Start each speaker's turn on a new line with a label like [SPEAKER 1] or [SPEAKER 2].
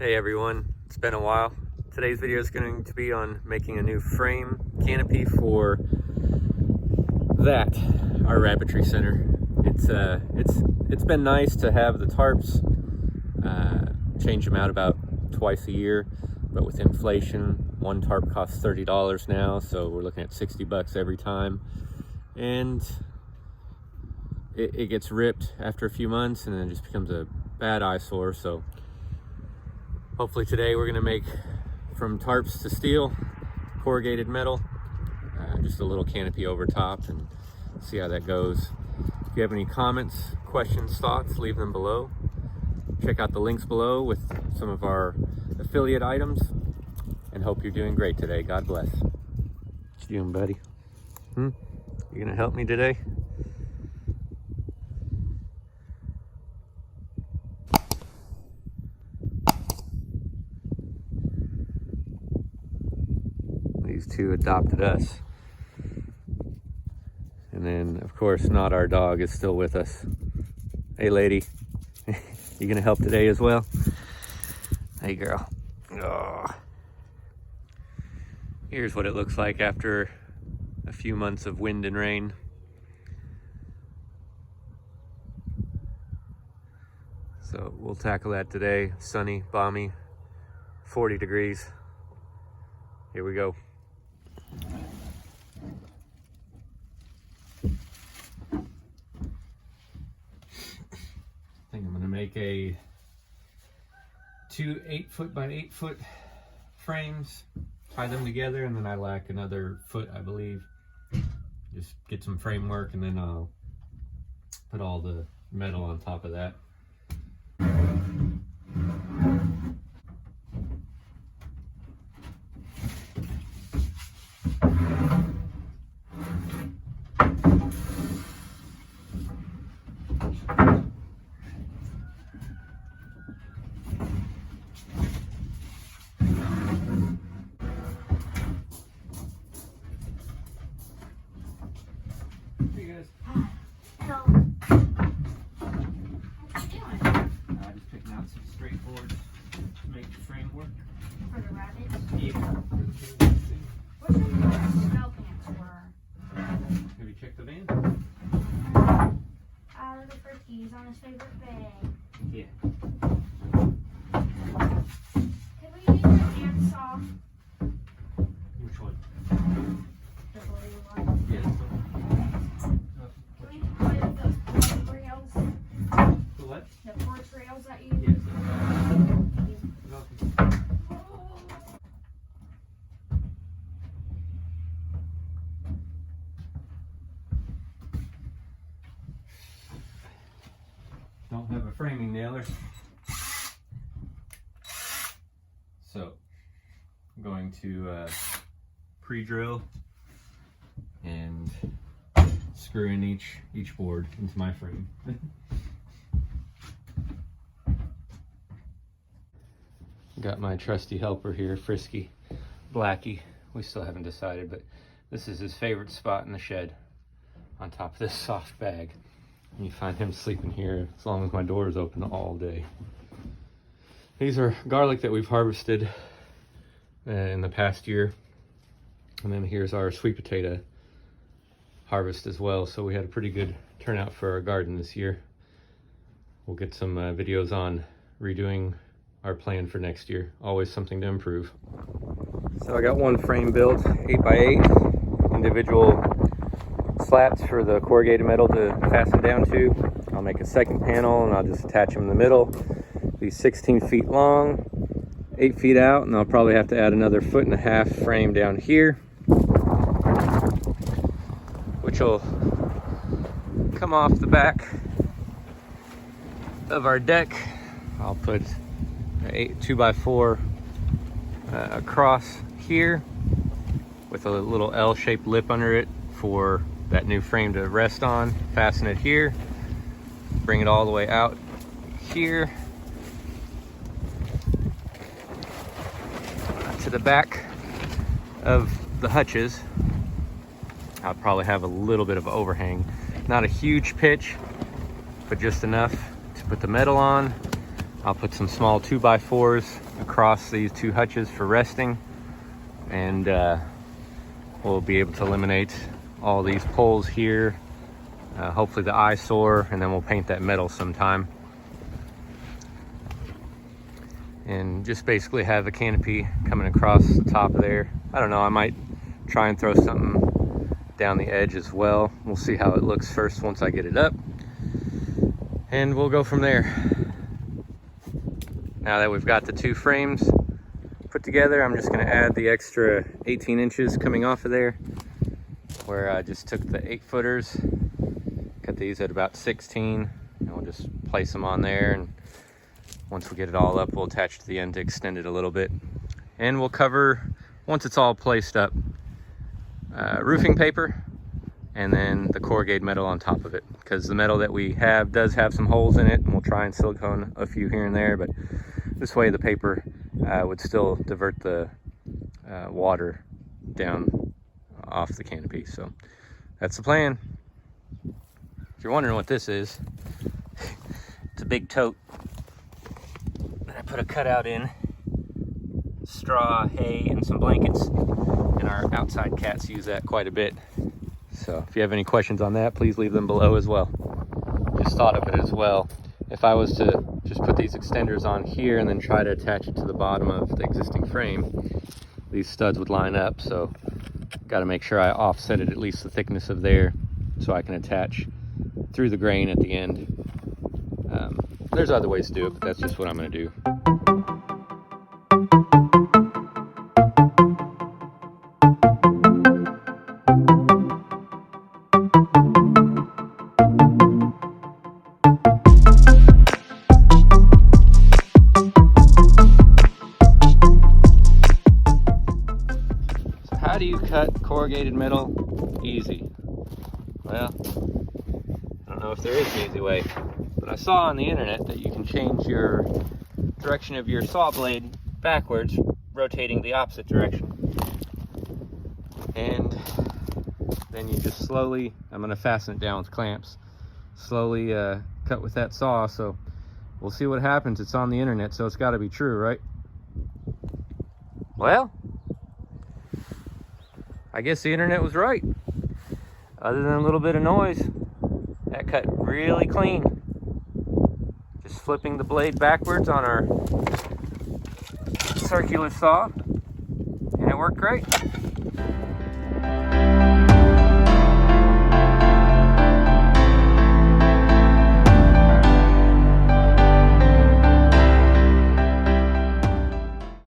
[SPEAKER 1] Hey everyone, it's been a while. Today's video is going to be on making a new frame canopy for our Rabbitry center. It's been nice to have the tarps, change them out about twice a year, but with inflation, one tarp costs $30 now, so we're looking at 60 bucks every time. And it gets ripped after a few months and then it just becomes a bad eyesore. So hopefully today we're gonna make from tarps to steel, corrugated metal, just a little canopy over top, and see how that goes. If you have any comments, questions, thoughts, leave them below. Check out the links below with some of our affiliate items, and hope you're doing great today. God bless. What you doing, buddy? You gonna help me today? These two adopted us. And then, of course, Not Our Dog is still with us. Hey, lady. You gonna help today as well? Hey, girl. Oh. Here's what it looks like after a few months of wind and rain. So we'll tackle that today. Sunny, balmy, 40 degrees. Here we go. I think I'm gonna make two 8-foot by 8-foot frames, tie them together, and then I lack another foot, I believe. Just get some framework, and then I'll put all the metal on top of that.
[SPEAKER 2] On his favorite bag.
[SPEAKER 1] Yeah.
[SPEAKER 2] Can we use a handsaw?
[SPEAKER 1] Which one?
[SPEAKER 2] The blue one.
[SPEAKER 1] Yeah.
[SPEAKER 2] Can we play with those porch rails?
[SPEAKER 1] The what?
[SPEAKER 2] The porch rails that you use?
[SPEAKER 1] Yes. Don't have a framing nailer, so I'm going to pre-drill and screw in each board into my frame. Got my trusty helper here, Frisky, Blackie. We still haven't decided, but this is his favorite spot in the shed, on top of this soft bag. And you find him sleeping here as long as my door is open all day. These are garlic that we've harvested in the past year. And then here's our sweet potato harvest as well. So we had a pretty good turnout for our garden this year. We'll get some videos on redoing our plan for next year. Always something to improve. So I got one frame built, 8x8, individual slats for the corrugated metal to fasten down to. I'll make a second panel and I'll just attach them in the middle. Be 16 feet long, 8 feet out, and I'll probably have to add another 1.5 foot frame down here, which will come off the back of our deck. I'll put a 2x4 across here with a little L-shaped lip under it for that new frame to rest on. Fasten it here, bring it all the way out here to the back of the hutches. I'll probably have a little bit of overhang, not a huge pitch, but just enough to put the metal on, I'll put some small 2x4s across these two hutches for resting, and we'll be able to eliminate all these poles here, hopefully the eyesore, and then we'll paint that metal sometime. And just basically have a canopy coming across the top of there. I don't know, I might try and throw something down the edge as well. We'll see how it looks first once I get it up, and we'll go from there. Now that we've got the two frames put together, I'm just going to add the extra 18 inches coming off of there, where I just took the 8-footers, cut these at about 16, and we'll just place them on there, and once we get it all up, we'll attach to the end to extend it a little bit. And we'll cover, once it's all placed up, roofing paper, and then the corrugated metal on top of it, because the metal that we have does have some holes in it, and we'll try and silicone a few here and there, but this way the paper would still divert the water down off the canopy. So that's the plan. If you're wondering what this is, it's a big tote that I put a cutout in, straw, hay, and some blankets, and our outside cats use that quite a bit. So if you have any questions on that, please leave them below as well. Just thought of it as well. If I was to just put these extenders on here and then try to attach it to the bottom of the existing frame, these studs would line up. So got to make sure I offset it at least the thickness of there so I can attach through the grain at the end. There's other ways to do it, but that's just what I'm going to do. How do you cut corrugated metal easy? Well, I don't know if there is an easy way, but I saw on the internet that you can change your direction of your saw blade backwards, rotating the opposite direction. And then you just slowly, I'm going to fasten it down with clamps, slowly cut with that saw. So we'll see what happens. It's on the internet, so it's got to be true, right? Well, I guess the internet was right. Other than a little bit of noise, that cut really clean. Just flipping the blade backwards on our circular saw, and it worked great.